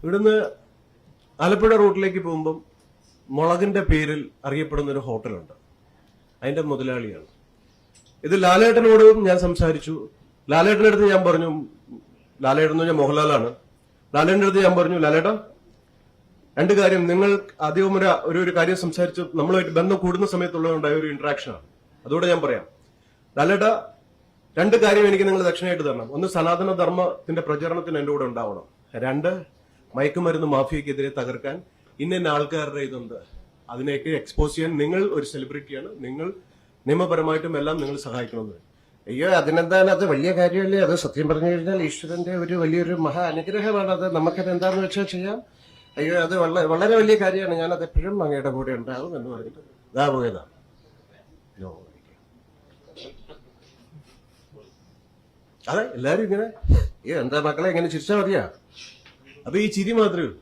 ഇവിടുന്ന് ആലപ്പുഴ റൂട്ടിലേക്ക് പോകുമ്പം മുളകിന്റെ പേരിൽ അറിയപ്പെടുന്ന ഒരു ഹോട്ടലുണ്ട്. അതിന്റെ മുതലാളിയാണ്. ഇത് ലാലേട്ടനോടും ഞാൻ സംസാരിച്ചു. ലാലേട്ടൻ്റെ അടുത്ത് ഞാൻ പറഞ്ഞു, ലാലേട്ടൻ എന്ന് പറഞ്ഞാൽ മോഹൻലാലാണ്. ലാലേട്ടൻ്റെ അടുത്ത് ഞാൻ പറഞ്ഞു, ലാലേട്ട രണ്ട് കാര്യം, നിങ്ങൾ ആദ്യം ഒരു കാര്യം സംസാരിച്ച് നമ്മളുമായിട്ട് ബന്ധം കൂടുന്ന സമയത്തുള്ളതുണ്ടായ ഒരു ഇന്ററാക്ഷനാണ്. അതുകൂടെ ഞാൻ പറയാം. ലാലേട്ട, രണ്ട് കാര്യം എനിക്ക് നിങ്ങൾ ദക്ഷിണയായിട്ട് തരണം. ഒന്ന്, സനാതന ധർമ്മത്തിന്റെ പ്രചരണത്തിന് എന്റെ കൂടെ ഉണ്ടാവണം. രണ്ട്, മയക്കുമരുന്ന് മാഫിയക്കെതിരെ തകർക്കാൻ ഇന്ന ആൾക്കാരുടെ ഇതുണ്ട്, അതിനെയൊക്കെ എക്സ്പോസ് ചെയ്യാൻ നിങ്ങൾ ഒരു സെലിബ്രിറ്റിയാണ്, നിങ്ങൾ നിയമപരമായിട്ടും എല്ലാം നിങ്ങൾ സഹായിക്കണമെന്ന്. അയ്യോ, അതിനെന്താണ്, അത് വലിയ കാര്യമല്ലേ? അത് സത്യം പറഞ്ഞു കഴിഞ്ഞാൽ ഈശ്വരന്റെ ഒരു വലിയൊരു മഹാ അനുഗ്രഹമാണ്. അത് നമുക്കത് എന്താണെന്ന് വെച്ചാൽ ചെയ്യാം. അയ്യോ, അത് വളരെ വലിയ കാര്യമാണ്. ഞാനത് എപ്പോഴും അങ്ങയുടെ കൂടെ ഉണ്ടാവും എന്ന് പറഞ്ഞിട്ട് ഇതാ പോയതാണ്. അതെ, എല്ലാരും ഇങ്ങനെ അയ്യോ, എന്താ മക്കളെ ഇങ്ങനെ ചിരിച്ചാൽ മതിയാ? അപ്പൊ ഈ ചിരി മാത്രമേ ഉള്ളൂ.